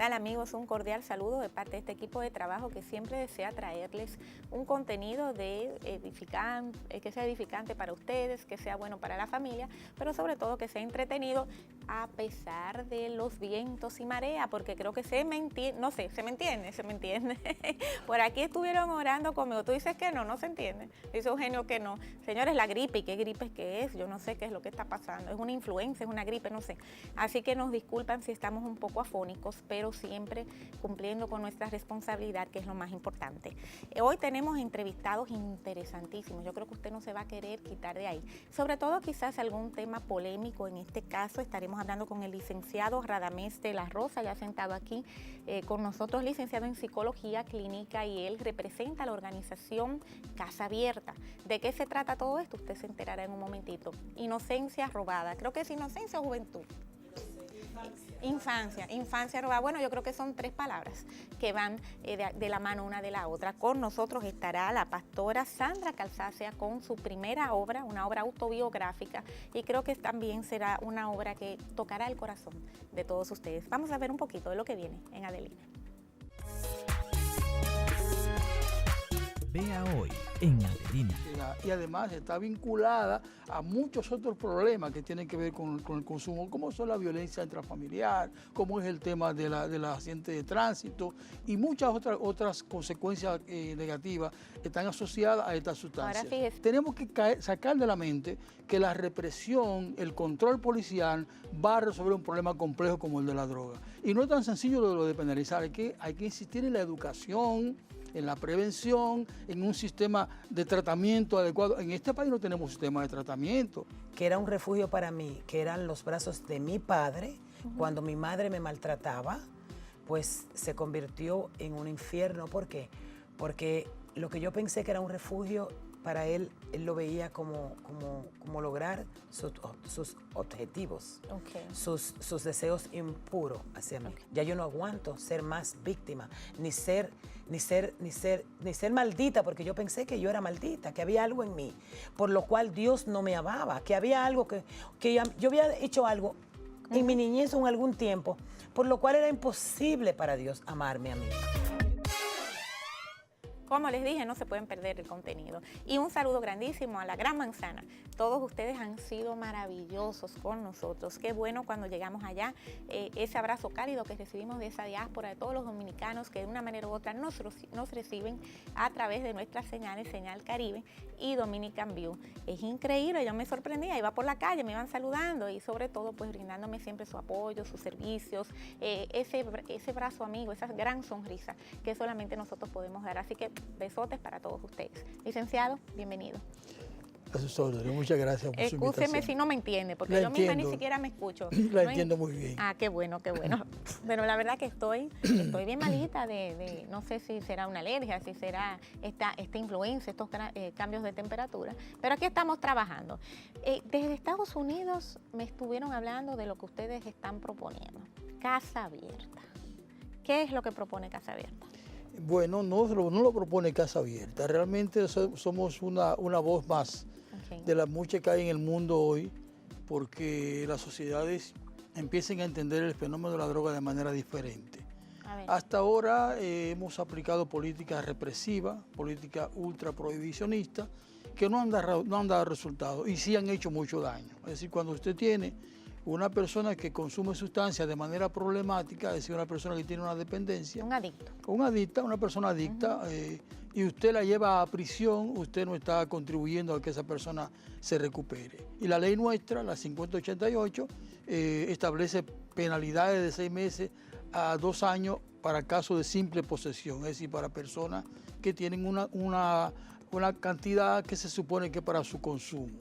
tal, amigos? Un cordial saludo de parte de este equipo de trabajo que siempre desea traerles un contenido que sea edificante para ustedes, que sea bueno para la familia, pero sobre todo que sea entretenido a pesar de los vientos y marea, porque creo que se me entiende, no sé, se me entiende. Por aquí estuvieron orando conmigo. Tú dices que no se entiende. Dice Eugenio que no. Señores, la gripe, ¿y qué gripe es que es? Yo no sé qué es lo que está pasando. Es una influenza, es una gripe, no sé. Así que nos disculpan si estamos un poco afónicos, pero siempre cumpliendo con nuestra responsabilidad, que es lo más importante. Hoy tenemos entrevistados interesantísimos. Yo creo que usted no se va a querer quitar de ahí. Sobre todo quizás algún tema polémico. En este caso estaremos hablando con el licenciado Radamés de la Rosa, ya sentado aquí con nosotros, licenciado en Psicología Clínica, y él representa la organización Casa Abierta. ¿De qué se trata todo esto? Usted se enterará en un momentito. Inocencia robada. Creo que es inocencia o juventud. Infancia robada. Bueno, yo creo que son tres palabras que van de la mano una de la otra. Con nosotros estará la pastora Sandra Calzácea con su primera obra, una obra autobiográfica, y creo que también será una obra que tocará el corazón de todos ustedes. Vamos a ver un poquito de lo que viene en Adelina. Vea hoy en Adelina. Y además está vinculada a muchos otros problemas que tienen que ver con el consumo, como son la violencia intrafamiliar, como es el tema de los accidentes de tránsito y muchas otras consecuencias negativas que están asociadas a estas sustancias. Ahora fíjese. Tenemos que sacar de la mente que la represión, el control policial va a resolver un problema complejo como el de la droga. Y no es tan sencillo lo de penalizar, hay que insistir en la educación, en la prevención, en un sistema de tratamiento adecuado. En este país no tenemos sistema de tratamiento. Que era un refugio para mí, que eran los brazos de mi padre. Cuando mi madre me maltrataba, pues se convirtió en un infierno. ¿Por qué? Porque lo que yo pensé que era un refugio, para él lo veía como lograr sus objetivos, Okay. sus deseos impuros hacia mí. Okay. Ya yo no aguanto ser más víctima, ni ser maldita, porque yo pensé que yo era maldita, que había algo en mí, por lo cual Dios no me amaba, que había algo que yo había hecho algo en mi niñez o en algún tiempo, por lo cual era imposible para Dios amarme a mí. Como les dije, no se pueden perder el contenido. Y un saludo grandísimo a la Gran Manzana. Todos ustedes han sido maravillosos con nosotros. Qué bueno cuando llegamos allá, ese abrazo cálido que recibimos de esa diáspora, de todos los dominicanos que de una manera u otra nos reciben a través de nuestras señales, Señal Caribe y Dominican View. Es increíble, yo me sorprendía, iba por la calle, me iban saludando y sobre todo pues brindándome siempre su apoyo, sus servicios, ese brazo amigo, esa gran sonrisa que solamente nosotros podemos dar. Así que besotes para todos ustedes. Licenciado, bienvenido. A sus órdenes, muchas gracias por su invitación. Excúseme si no me entiende, porque yo misma ni siquiera me escucho. La entiendo muy bien. Ah, qué bueno, qué bueno. Pero la verdad que estoy bien malita no sé si será una alergia, si será esta influencia, estos cambios de temperatura. Pero aquí estamos trabajando. Desde Estados Unidos me estuvieron hablando de lo que ustedes están proponiendo. Casa Abierta. ¿Qué es lo que propone Casa Abierta? Bueno, no lo propone Casa Abierta. Realmente somos una voz más de las muchas que hay en el mundo hoy, porque las sociedades empiecen a entender el fenómeno de la droga de manera diferente. Hasta ahora hemos aplicado políticas represivas, políticas ultra prohibicionistas, que no han dado resultados y sí han hecho mucho daño. Es decir, cuando usted tiene una persona que consume sustancias de manera problemática, es decir, una persona que tiene una dependencia. Un adicto. Una persona adicta, y usted la lleva a prisión, usted no está contribuyendo a que esa persona se recupere. Y la ley nuestra, la 5088, establece penalidades de 6 meses a 2 años para casos de simple posesión, es decir, para personas que tienen una cantidad que se supone que es para su consumo.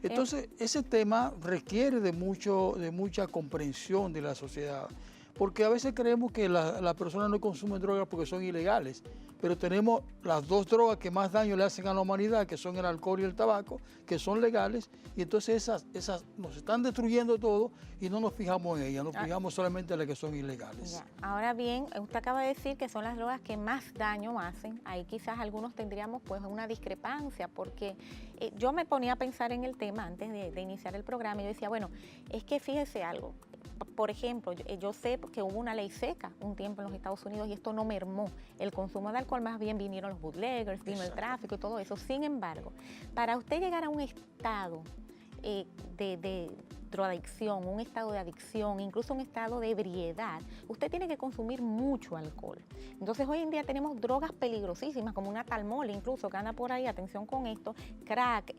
Entonces, ese tema requiere de mucha comprensión de la sociedad, porque a veces creemos que las personas no consumen drogas porque son ilegales, pero tenemos las dos drogas que más daño le hacen a la humanidad, que son el alcohol y el tabaco, que son legales, y entonces esas nos están destruyendo todo y no nos fijamos en ellas, nos fijamos solamente en las que son ilegales. Ya. Ahora bien, usted acaba de decir que son las drogas que más daño hacen. Ahí quizás algunos tendríamos pues una discrepancia, porque yo me ponía a pensar en el tema antes de iniciar el programa y yo decía, bueno, es que fíjese algo, por ejemplo, yo sé que hubo una ley seca un tiempo en los Estados Unidos y esto no mermó el consumo de alcohol, más bien vinieron los bootleggers, vino el tráfico y todo eso. Sin embargo, para usted llegar a un estado de drogadicción, un estado de adicción, incluso un estado de ebriedad, usted tiene que consumir mucho alcohol. Entonces hoy en día tenemos drogas peligrosísimas como una talmol, incluso que anda por ahí, atención con esto, crack,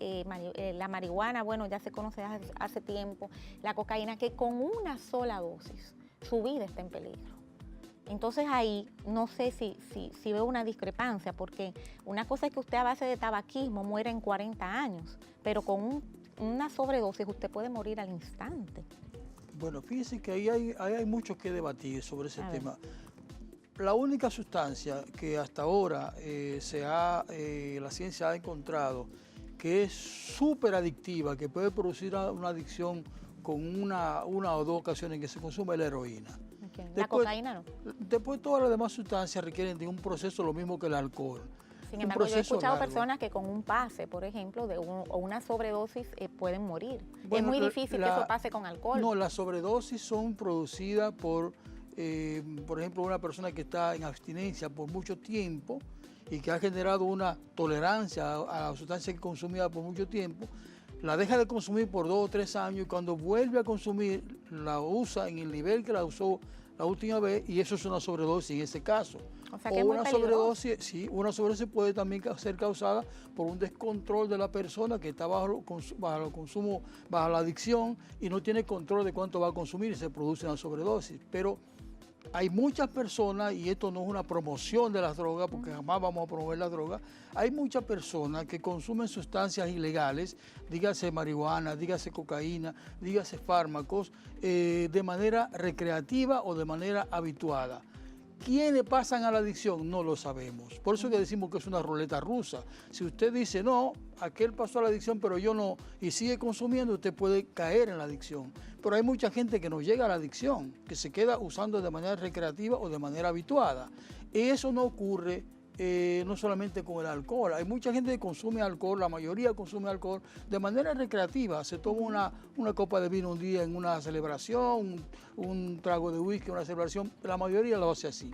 la marihuana, bueno, ya se conoce hace tiempo, la cocaína, que con una sola dosis su vida está en peligro. Entonces ahí no sé si veo una discrepancia, porque una cosa es que usted a base de tabaquismo muera en 40 años, pero con una sobredosis usted puede morir al instante. Bueno, fíjense que ahí hay mucho que debatir sobre ese tema. La única sustancia que hasta ahora la ciencia ha encontrado que es súper adictiva, que puede producir una adicción con una o dos ocasiones en que se consume, es la heroína. Okay. ¿La cocaína no? Después todas las demás sustancias requieren de un proceso lo mismo que el alcohol. Sin embargo, yo he escuchado personas que con un pase, por ejemplo, o una sobredosis pueden morir. Bueno, es muy difícil que eso pase con alcohol. No, las sobredosis son producidas por ejemplo, una persona que está en abstinencia por mucho tiempo y que ha generado una tolerancia a la sustancia que consumía por mucho tiempo, la deja de consumir por 2 o 3 años y cuando vuelve a consumir la usa en el nivel que la usó la última vez, y eso es una sobredosis en ese caso. O sea, que es muy peligroso. Una sobredosis puede también ser causada por un descontrol de la persona que está bajo el consumo, bajo la adicción y no tiene control de cuánto va a consumir y se produce una sobredosis. Pero hay muchas personas, y esto no es una promoción de las drogas, porque jamás vamos a promover las drogas, hay muchas personas que consumen sustancias ilegales, dígase marihuana, dígase cocaína, dígase fármacos, de manera recreativa o de manera habituada. ¿Quiénes pasan a la adicción? No lo sabemos. Por eso que decimos que es una ruleta rusa. Si usted dice, no, aquel pasó a la adicción, pero yo no, y sigue consumiendo, usted puede caer en la adicción. Pero hay mucha gente que no llega a la adicción, que se queda usando de manera recreativa o de manera habituada. Eso no ocurre no solamente con el alcohol. Hay mucha gente que consume alcohol, la mayoría consume alcohol de manera recreativa. Se toma una copa de vino un día en una celebración, un trago de whisky en una celebración. La mayoría lo hace así.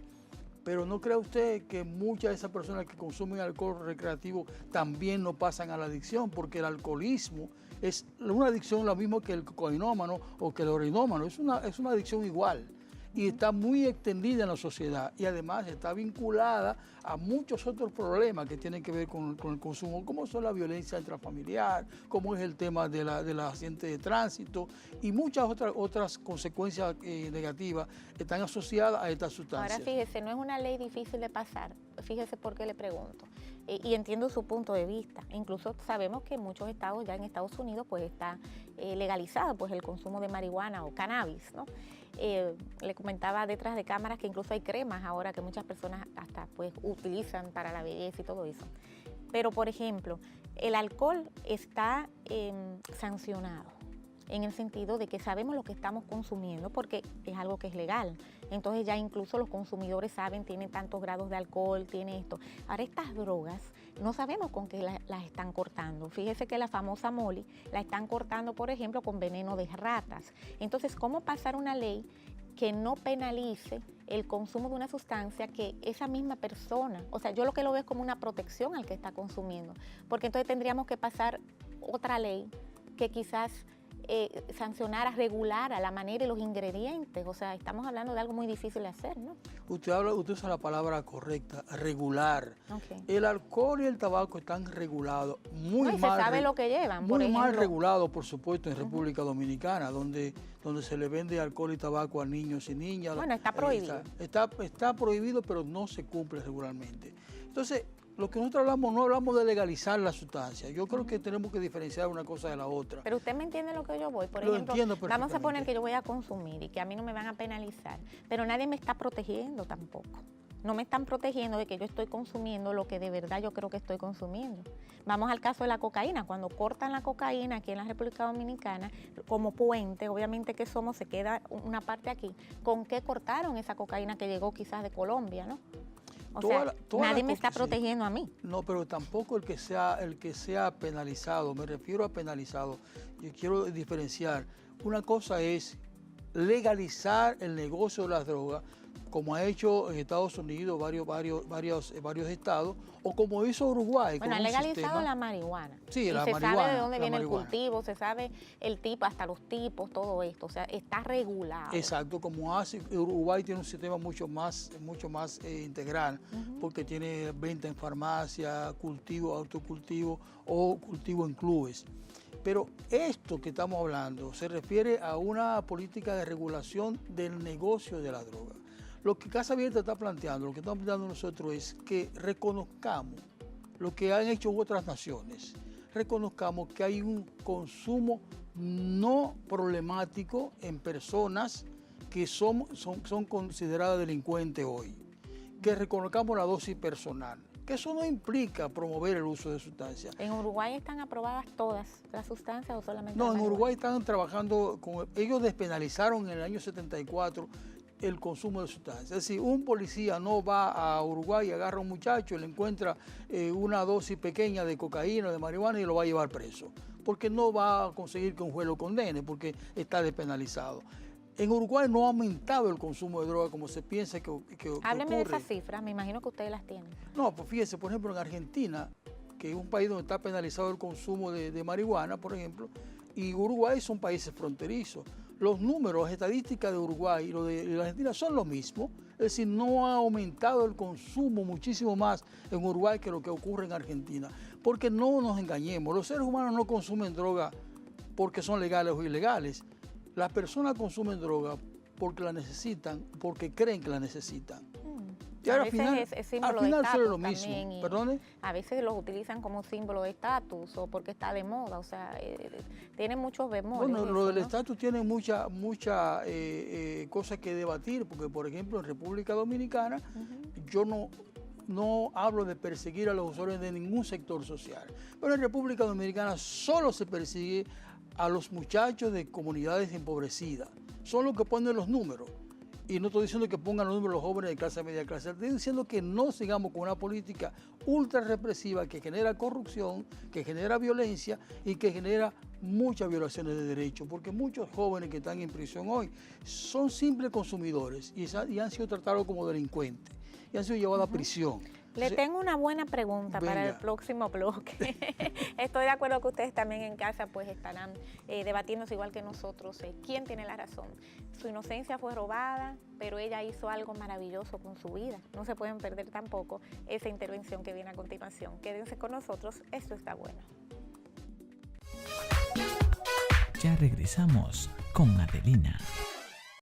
Pero ¿no cree usted que muchas de esas personas que consumen alcohol recreativo también no pasan a la adicción? Porque el alcoholismo es una adicción lo mismo que el cocainómano o que el heroinómano. Es una adicción igual. Y está muy extendida en la sociedad y además está vinculada a muchos otros problemas que tienen que ver con el consumo, como son la violencia intrafamiliar, como es el tema de la accidente de tránsito y muchas otras consecuencias negativas que están asociadas a estas sustancias. Ahora fíjese, no es una ley difícil de pasar, fíjese por qué le pregunto. Y entiendo su punto de vista. Incluso sabemos que en muchos estados, ya en Estados Unidos, pues está legalizado pues, el consumo de marihuana o cannabis, ¿no? Le comentaba detrás de cámaras que incluso hay cremas ahora que muchas personas hasta pues utilizan para la belleza y todo eso. Pero, por ejemplo, el alcohol está sancionado en el sentido de que sabemos lo que estamos consumiendo porque es algo que es legal. Entonces ya incluso los consumidores saben, tiene tantos grados de alcohol, tiene esto. Ahora estas drogas no sabemos con qué las están cortando. Fíjese que la famosa Molly la están cortando, por ejemplo, con veneno de ratas. Entonces, ¿cómo pasar una ley que no penalice el consumo de una sustancia que esa misma persona, o sea, yo lo que lo veo es como una protección al que está consumiendo? Porque entonces tendríamos que pasar otra ley que quizás sancionara, regulara la manera y los ingredientes. O sea, estamos hablando de algo muy difícil de hacer, ¿no? Usted usa la palabra correcta, regular. Okay. El alcohol y el tabaco están regulados, muy no, y mal. Se sabe lo que llevan, muy mal regulados, por supuesto, en República Dominicana, donde se le vende alcohol y tabaco a niños y niñas. Bueno, está prohibido. Está prohibido, pero no se cumple regularmente. Entonces, lo que nosotros hablamos, no hablamos de legalizar la sustancia. Yo creo que tenemos que diferenciar una cosa de la otra. Pero usted me entiende lo que yo voy. Por lo ejemplo, entiendo vamos a poner que yo voy a consumir y que a mí no me van a penalizar, pero nadie me está protegiendo tampoco. No me están protegiendo de que yo estoy consumiendo lo que de verdad yo creo que estoy consumiendo. Vamos al caso de la cocaína. Cuando cortan la cocaína aquí en la República Dominicana, como puente, obviamente que se queda una parte aquí. ¿Con qué cortaron esa cocaína que llegó quizás de Colombia, no? O sea, nadie me está protegiendo a mí. No, pero tampoco el que sea penalizado, me refiero a penalizado. Yo quiero diferenciar. Una cosa es legalizar el negocio de las drogas, como ha hecho en Estados Unidos varios estados, o como hizo Uruguay. Bueno, con ha un legalizado sistema. la marihuana. Sí, y la se marihuana, sabe de dónde la viene el marihuana. cultivo, se sabe el tipo, hasta los tipos, todo esto. O sea, está regulado. Exacto, como hace Uruguay tiene un sistema mucho más integral, porque tiene venta en farmacia, cultivo, autocultivo o cultivo en clubes. Pero esto que estamos hablando se refiere a una política de regulación del negocio de la droga. Lo que Casa Abierta está planteando, lo que estamos planteando nosotros es que reconozcamos lo que han hecho otras naciones. Reconozcamos que hay un consumo no problemático en personas que son consideradas delincuentes hoy. Que reconozcamos la dosis personal. Que eso no implica promover el uso de sustancias. ¿En Uruguay están aprobadas todas las sustancias o solamente No, la en marihuana? Uruguay están trabajando, ellos despenalizaron en el año 74 el consumo de sustancias. Es decir, un policía no va a Uruguay y agarra a un muchacho y le encuentra una dosis pequeña de cocaína, de marihuana y lo va a llevar preso. Porque no va a conseguir que un juez lo condene, porque está despenalizado. En Uruguay no ha aumentado el consumo de droga como se piensa que Hábleme de ocurre. esas cifras, me imagino que ustedes las tienen. No, pues fíjese, por ejemplo, en Argentina, que es un país donde está penalizado el consumo de marihuana, por ejemplo, y Uruguay son países fronterizos. Los números, las estadísticas de Uruguay y lo de la Argentina son lo mismo, es decir, no ha aumentado el consumo muchísimo más en Uruguay que lo que ocurre en Argentina. Porque no nos engañemos, los seres humanos no consumen droga porque son legales o ilegales. Las personas consumen droga porque la necesitan, porque creen que la necesitan. Y A ahora, veces es símbolo de solo estatus lo mismo. también, y ¿Perdone? a veces los utilizan como símbolo de estatus o porque está de moda, o sea, tiene muchos bemoles. Bueno, eso, lo del ¿no? estatus tiene mucha cosas que debatir, porque por ejemplo en República Dominicana yo no hablo de perseguir a los usuarios de ningún sector social, pero en República Dominicana solo se persigue a los muchachos de comunidades empobrecidas, son los que ponen los números. Y no estoy diciendo que pongan los números los jóvenes de clase media clase, estoy diciendo que no sigamos con una política ultra represiva que genera corrupción, que genera violencia y que genera muchas violaciones de derechos, porque muchos jóvenes que están en prisión hoy son simples consumidores y han sido tratados como delincuentes y han sido llevados a prisión. Le Entonces, tengo una buena pregunta para el venga. próximo bloque. Estoy de acuerdo que ustedes también en casa pues estarán debatiéndose igual que nosotros. ¿Quién tiene la razón? Su inocencia fue robada, pero ella hizo algo maravilloso con su vida. No se pueden perder tampoco esa intervención que viene a continuación. Quédense con nosotros, esto está bueno. Ya regresamos con Adelina.